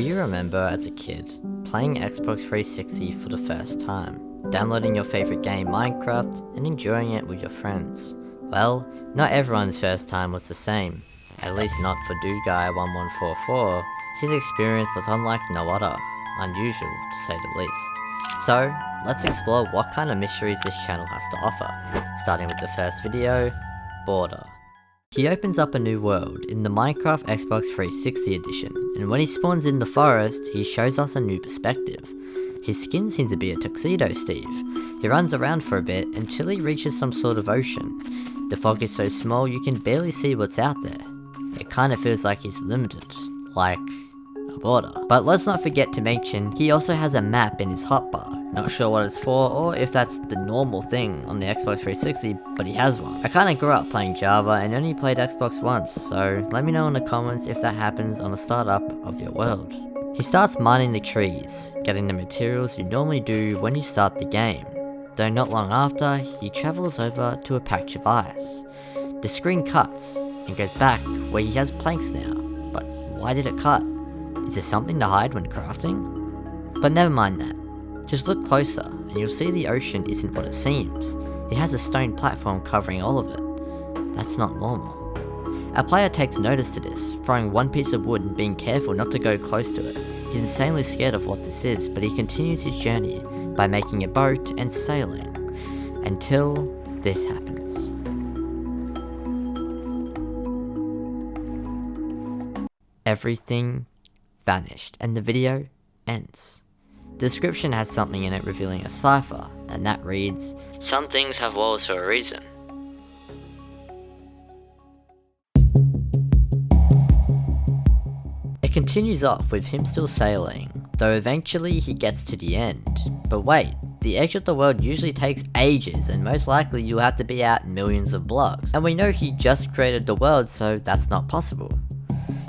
Do you remember as a kid, playing Xbox 360 for the first time, downloading your favourite game Minecraft and enjoying it with your friends? Well, not everyone's first time was the same, at least not for Dude Guy 1144. His experience was unlike no other, unusual to say the least. So, let's explore what kind of mysteries this channel has to offer, starting with the first video, Border. He opens up a new world in the Minecraft Xbox 360 edition, and when he spawns in the forest, he shows us a new perspective. His skin seems to be a tuxedo Steve. He runs around for a bit until he reaches some sort of ocean. The fog is so small you can barely see what's out there. It kinda feels like he's limited, like a border. But let's not forget to mention, he also has a map in his hotbar. Not sure what it's for, or if that's the normal thing on the Xbox 360, but he has one. I kinda grew up playing Java and only played Xbox once, so let me know in the comments if that happens on the startup of your world. He starts mining the trees, getting the materials you normally do when you start the game. Though not long after, he travels over to a patch of ice. The screen cuts, and goes back where he has planks now, but why did it cut? Is there something to hide when crafting? But never mind that. Just look closer, and you'll see the ocean isn't what it seems. It has a stone platform covering all of it. That's not normal. Our player takes notice to this, throwing one piece of wood and being careful not to go close to it. He's insanely scared of what this is, but he continues his journey by making a boat and sailing, until this happens. Everything vanished, and the video ends. The description has something in it revealing a cipher, and that reads, "Some things have walls for a reason." It continues off with him still sailing, though eventually he gets to the end. But wait, the edge of the world usually takes ages, and most likely you'll have to be out millions of blocks. And we know he just created the world, so that's not possible.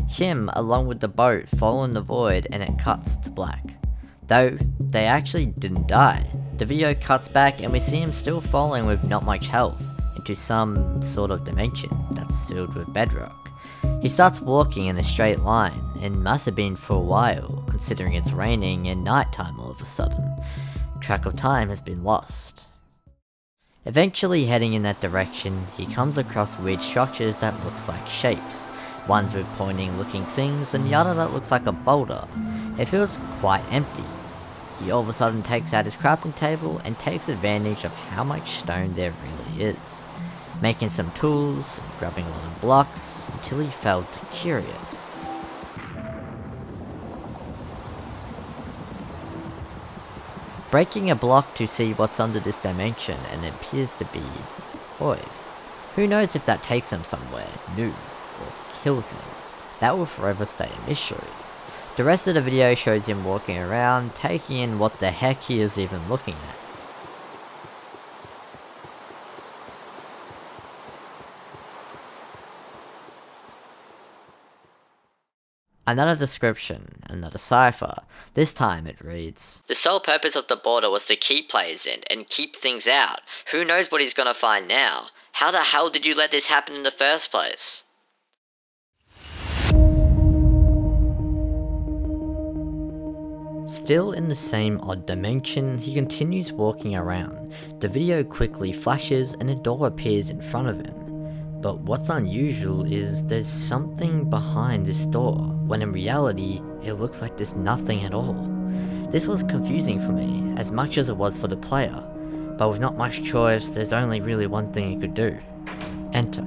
Him, along with the boat, fall in the void and it cuts to black. Though, they actually didn't die. The video cuts back and we see him still falling with not much health into some sort of dimension that's filled with bedrock. He starts walking in a straight line, and must have been for a while, considering it's raining and nighttime all of a sudden. Track of time has been lost. Eventually heading in that direction, he comes across weird structures that looks like shapes. One's with pointing looking things, and the other that looks like a boulder. It feels quite empty. He all of a sudden takes out his crafting table and takes advantage of how much stone there really is. Making some tools, grabbing a lot of blocks, until he felt curious. Breaking a block to see what's under this dimension, and it appears to be void. Who knows if that takes him somewhere new, or kills him. That will forever stay a mystery. The rest of the video shows him walking around, taking in what the heck he is even looking at. Another description, another cipher. This time it reads, "The sole purpose of the border was to keep players in and keep things out. Who knows what he's gonna find now? How the hell did you let this happen in the first place?" Still in the same odd dimension, he continues walking around. The video quickly flashes and a door appears in front of him. But what's unusual is there's something behind this door, when in reality, it looks like there's nothing at all. This was confusing for me, as much as it was for the player, but with not much choice, there's only really one thing he could do. Enter.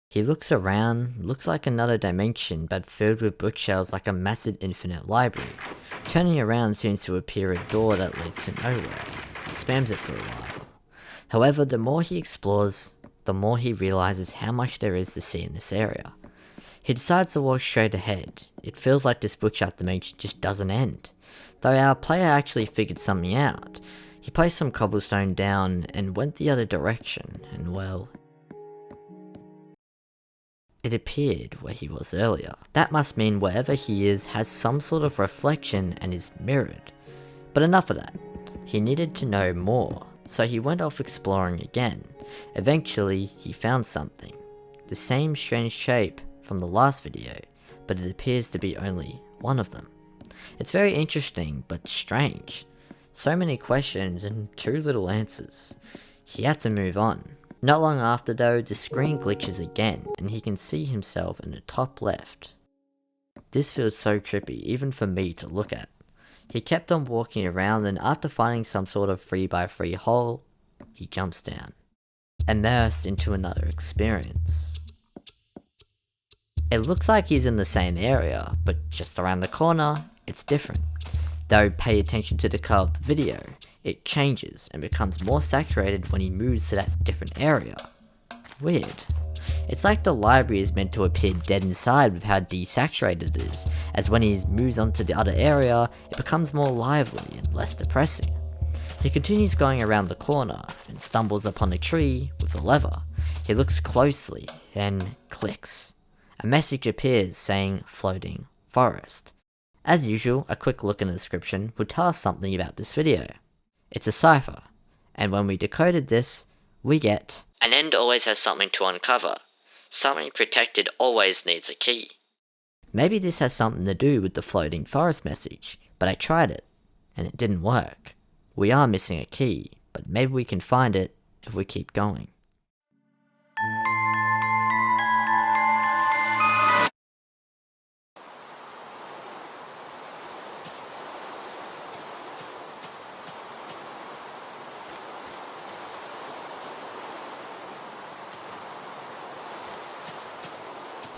He looks around, looks like another dimension, but filled with bookshelves like a massive infinite library. Turning around seems to appear a door that leads to nowhere. He spams it for a while. However, the more he explores, the more he realizes how much there is to see in this area. He decides to walk straight ahead. It feels like this bookshelf dimension just doesn't end. Though our player actually figured something out. He placed some cobblestone down and went the other direction, and well, it appeared where he was earlier. That must mean wherever he is has some sort of reflection and is mirrored. But enough of that. He needed to know more. So he went off exploring again. Eventually, he found something. The same strange shape from the last video, but it appears to be only one of them. It's very interesting, but strange. So many questions and too little answers. He had to move on. Not long after though, the screen glitches again, and he can see himself in the top left. This feels so trippy, even for me to look at. He kept on walking around, and after finding some sort of 3x3 hole, he jumps down, immersed into another experience. It looks like he's in the same area, but just around the corner, it's different. Though pay attention to the color of the video, it changes and becomes more saturated when he moves to that different area. Weird. It's like the library is meant to appear dead inside with how desaturated it is, as when he moves on to the other area, it becomes more lively and less depressing. He continues going around the corner and stumbles upon a tree with a lever. He looks closely and clicks. A message appears saying floating forest. As usual, a quick look in the description will tell us something about this video. It's a cipher, and when we decoded this, we get an end always has something to uncover. Something protected always needs a key. Maybe this has something to do with the floating forest message, but I tried it, and it didn't work. We are missing a key, but maybe we can find it if we keep going.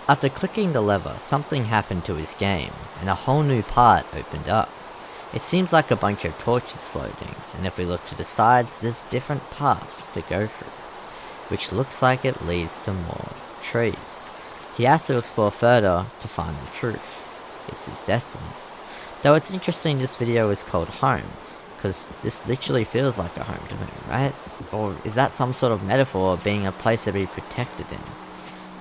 After clicking the lever, something happened to his game, and a whole new part opened up. It seems like a bunch of torches floating, and if we look to the sides, there's different paths to go through, which looks like it leads to more trees. He has to explore further to find the truth. It's his destiny. Though it's interesting this video is called Home, because this literally feels like a home to me, right? Or is that some sort of metaphor of being a place to be protected in?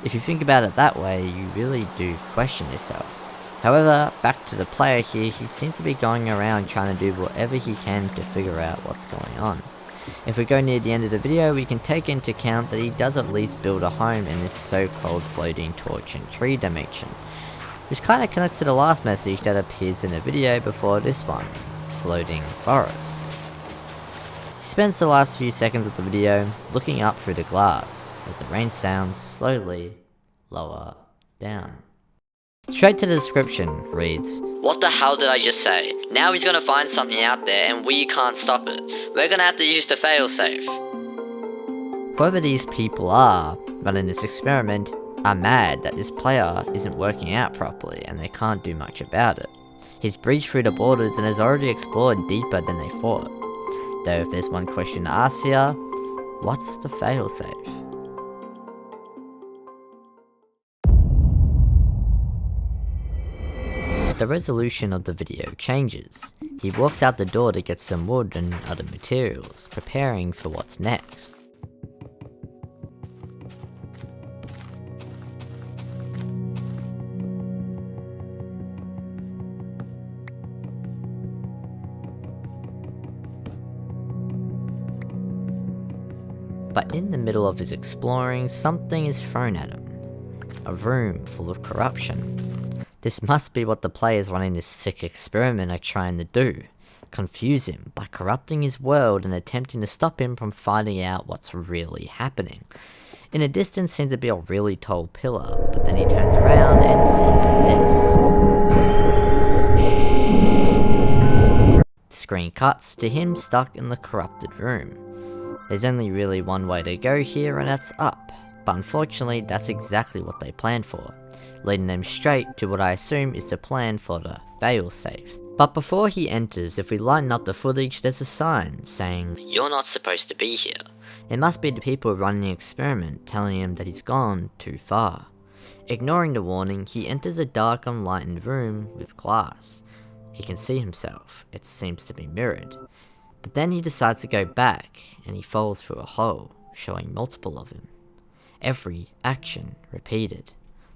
If you think about it that way, you really do question yourself. However, back to the player here, he seems to be going around trying to do whatever he can to figure out what's going on. If we go near the end of the video, we can take into account that he does at least build a home in this so-called floating torch and tree dimension, which kinda connects to the last message that appears in the video before this one, floating forest. He spends the last few seconds of the video looking up through the glass, as the rain sounds slowly lower down. Straight to the description reads, "What the hell did I just say? Now he's gonna find something out there and we can't stop it. We're gonna have to use the failsafe." Whoever these people are running this experiment are mad that this player isn't working out properly and they can't do much about it. He's breached through the borders and has already explored deeper than they thought. Though if there's one question to ask here, what's the failsafe? The resolution of the video changes. He walks out the door to get some wood and other materials, preparing for what's next. But in the middle of his exploring, something is thrown at him. A room full of corruption. This must be what the players running this sick experiment are trying to do. Confuse him by corrupting his world and attempting to stop him from finding out what's really happening. In the distance seems to be a really tall pillar, but then he turns around and sees this. The screen cuts to him stuck in the corrupted room. There's only really one way to go here, and that's up. But unfortunately, that's exactly what they planned for, leading them straight to what I assume is the plan for the failsafe. But before he enters, if we lighten up the footage, there's a sign saying, "You're not supposed to be here." It must be the people running the experiment telling him that he's gone too far. Ignoring the warning, he enters a dark, unlightened room with glass. He can see himself, it seems to be mirrored. But then he decides to go back, and he falls through a hole, showing multiple of him. Every action repeated.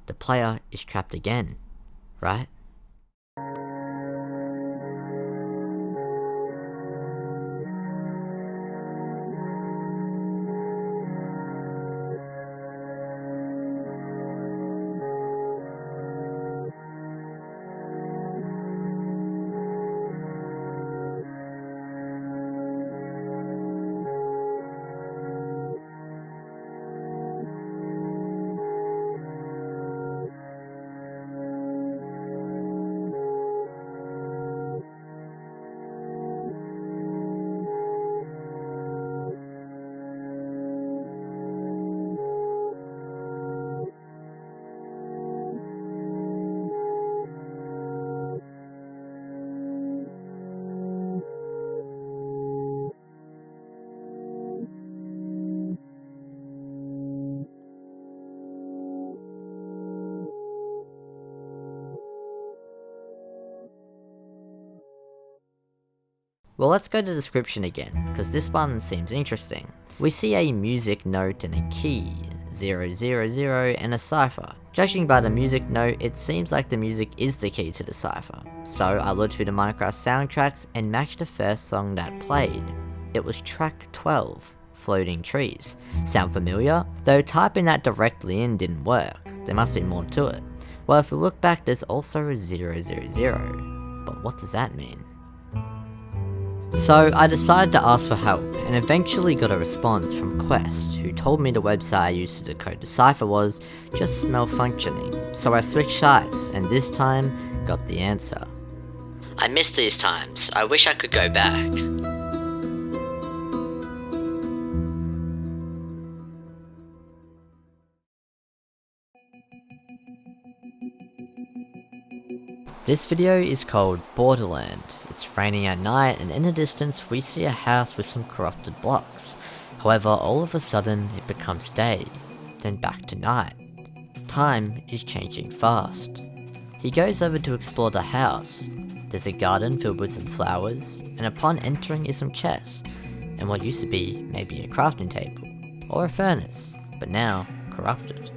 The player is trapped again, right? Well, let's go to the description again, because this one seems interesting. We see a music note and a key, 000 and a cipher. Judging by the music note, it seems like the music is the key to the cipher. So I looked through the Minecraft soundtracks and matched the first song that played. It was track 12, Floating Trees. Sound familiar? Though typing that directly in didn't work, there must be more to it. Well, if we look back, there's also a 000, but what does that mean? So I decided to ask for help, and eventually got a response from Quest, who told me the website I used to decode the cipher was just malfunctioning. So I switched sites, and this time got the answer. I miss these times. I wish I could go back. This video is called Borderland. It's raining at night, and in the distance we see a house with some corrupted blocks. However, all of a sudden it becomes day, then back to night. Time is changing fast. He goes over to explore the house. There's a garden filled with some flowers, and upon entering is some chests, and what used to be maybe a crafting table, or a furnace, but now corrupted.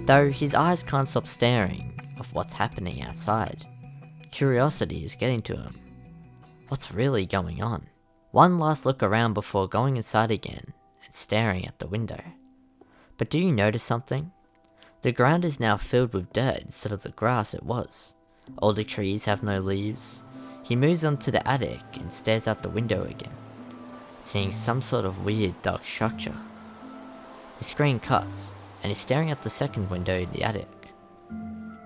Though his eyes can't stop staring of what's happening outside. Curiosity is getting to him. What's really going on? One last look around before going inside again and staring at the window. But do you notice something? The ground is now filled with dirt instead of the grass it was. All the trees have no leaves. He moves onto the attic and stares out the window again, seeing some sort of weird dark structure. The screen cuts, and he's staring at the second window in the attic.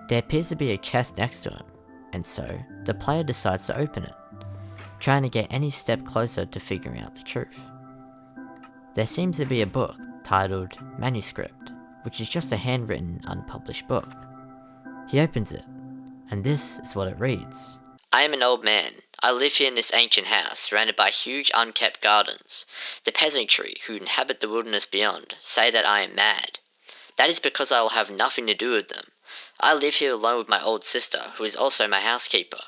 There appears to be a chest next to him, and so the player decides to open it, trying to get any step closer to figuring out the truth. There seems to be a book titled Manuscript, which is just a handwritten, unpublished book. He opens it, and this is what it reads. I am an old man. I live here in this ancient house, surrounded by huge unkept gardens. The peasantry, who inhabit the wilderness beyond, say that I am mad. That is because I will have nothing to do with them. I live here alone with my old sister, who is also my housekeeper.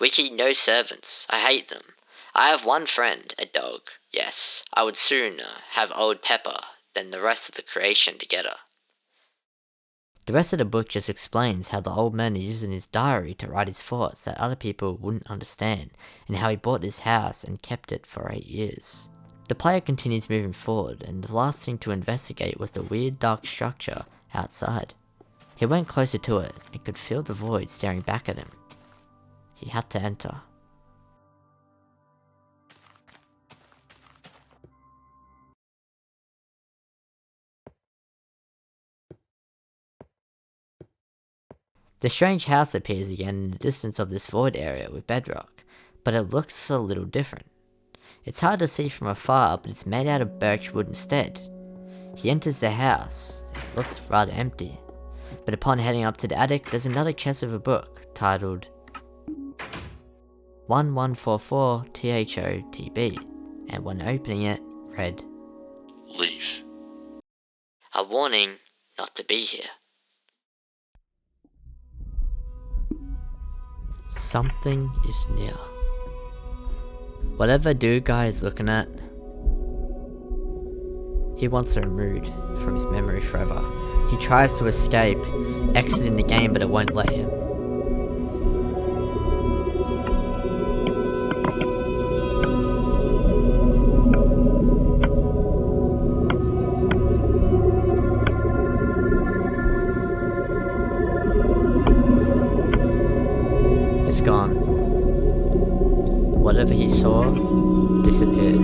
We keep no servants. I hate them. I have one friend, a dog. Yes, I would sooner have old Pepper than the rest of the creation together. The rest of the book just explains how the old man is using his diary to write his thoughts that other people wouldn't understand, and how he bought this house and kept it for 8 years. The player continues moving forward, and the last thing to investigate was the weird dark structure outside. He went closer to it and could feel the void staring back at him. He had to enter. The strange house appears again in the distance of this void area with bedrock, but it looks a little different. It's hard to see from afar, but it's made out of birch wood instead. He enters the house. It looks rather empty. But upon heading up to the attic, there's another chest of a book titled 1144 THOTB, and when opening it, read, Leave. A warning not to be here. Something is near. Whatever dude guy is looking at, he wants it removed from his memory forever. He tries to escape, exiting the game, but it won't let him. It's gone. Whatever he saw disappeared.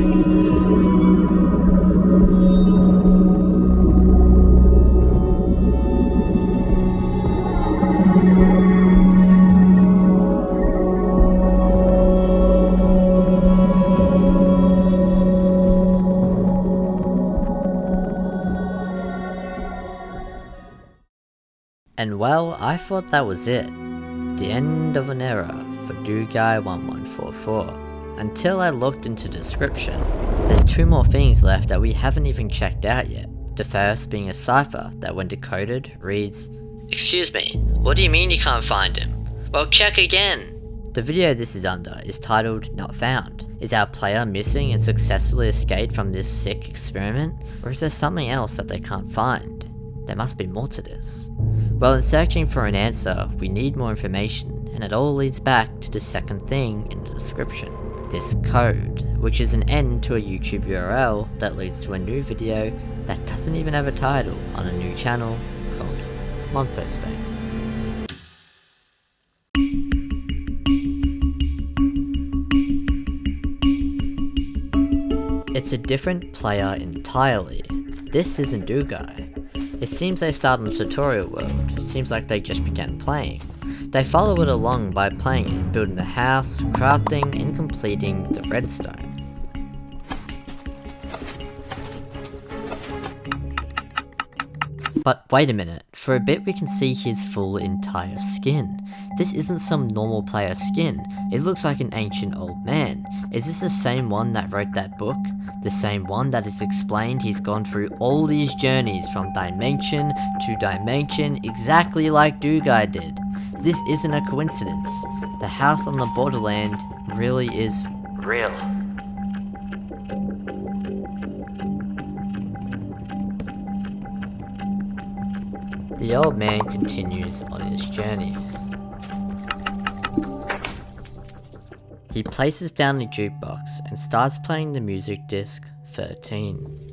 And well, I thought that was it. The end of an era for DoGuy1144. Until I looked into the description. There's 2 more things left that we haven't even checked out yet. The first being a cipher that when decoded reads, Excuse me, what do you mean you can't find him? Well, check again. The video this is under is titled Not Found. Is our player missing and successfully escaped from this sick experiment? Or is there something else that they can't find? There must be more to this. Well, in searching for an answer, we need more information, and it all leads back to the second thing in the description. This code, which is an end to a YouTube URL that leads to a new video that doesn't even have a title on a new channel called Monstospace. It's a different player entirely. This isn't Dugai. It seems they start in the tutorial world. It seems like they just began playing. They follow it along by playing it, building the house, crafting, and completing the redstone. But wait a minute, for a bit we can see his full entire skin. This isn't some normal player skin, it looks like an ancient old man. Is this the same one that wrote that book? The same one that is explained he's gone through all these journeys from dimension to dimension exactly like Dugai did. This isn't a coincidence. The house on the borderland really is real. The old man continues on his journey. He places down the jukebox and starts playing the music disc 13.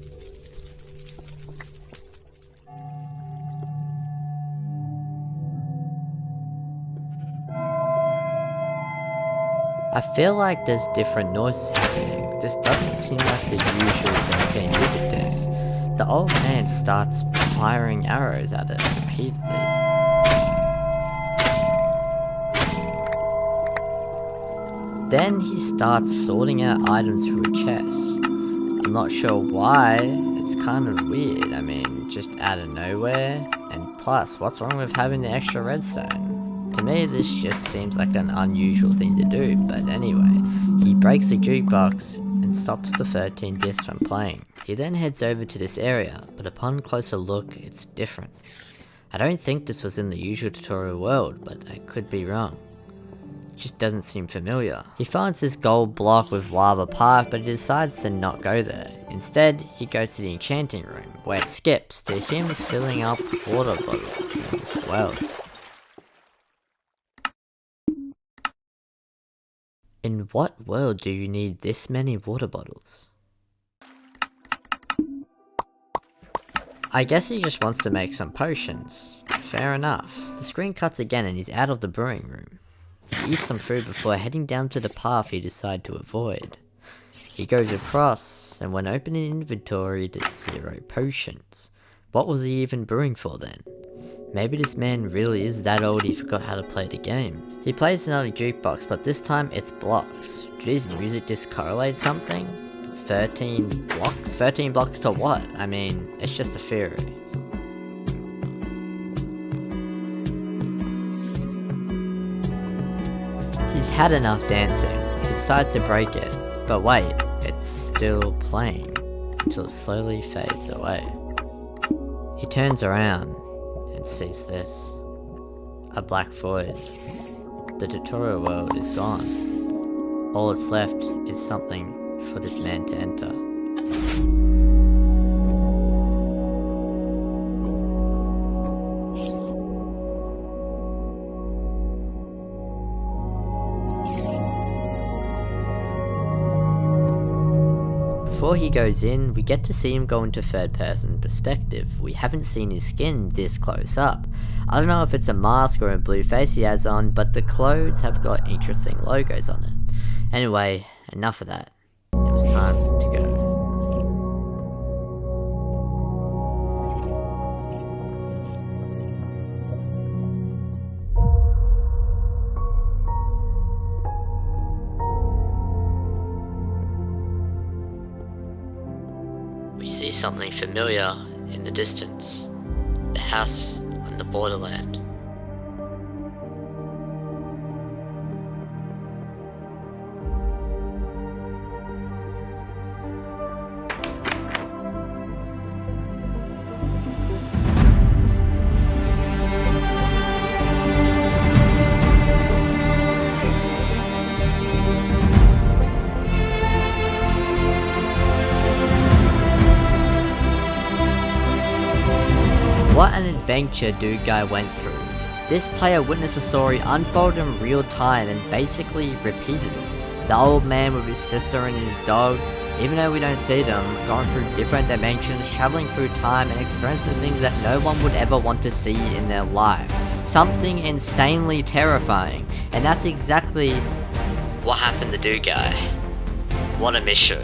I feel like there's different noises happening. This doesn't seem like the usual 13 music disc. The old man starts firing arrows at it repeatedly. Then he starts sorting out items from a chest. I'm not sure why, it's kind of weird, I mean, just out of nowhere. And plus, what's wrong with having the extra redstone? To me, this just seems like an unusual thing to do, but anyway, he breaks the jukebox and stops the 13 discs from playing. He then heads over to this area, but upon closer look, it's different. I don't think this was in the usual tutorial world, but I could be wrong. It just doesn't seem familiar. He finds this gold block with lava pipe, but he decides to not go there. Instead, he goes to the enchanting room, where it skips to him filling up water bottles in this world. In what world do you need this many water bottles? I guess he just wants to make some potions. Fair enough. The screen cuts again and he's out of the brewing room. He eats some food before heading down to the path he decided to avoid. He goes across, and when opening inventory, there's 0 potions. What was he even brewing for then? Maybe this man really is that old he forgot how to play the game. He plays another jukebox, but this time it's blocks. Do these music discs correlate something? 13 blocks? 13 blocks to what? I mean, it's just a theory. He's had enough dancing. He decides to break it. But wait, it's still playing until it slowly fades away. He turns around and sees this. A black void. The tutorial world is gone. All that's left is something for this man to enter. Before he goes in, we get to see him go into third person perspective. We haven't seen his skin this close up. I don't know if it's a mask or a blue face he has on, but the clothes have got interesting logos on it. Anyway, enough of that. It was time to go. We see something familiar in the distance. The house on the borderland. adventure Dude Guy went through. This player witnessed a story unfold in real time and basically repeated it. The old man with his sister and his dog, even though we don't see them, going through different dimensions, traveling through time and experiencing things that no one would ever want to see in their life. Something insanely terrifying, and that's exactly what happened to Dude Guy. What a mystery.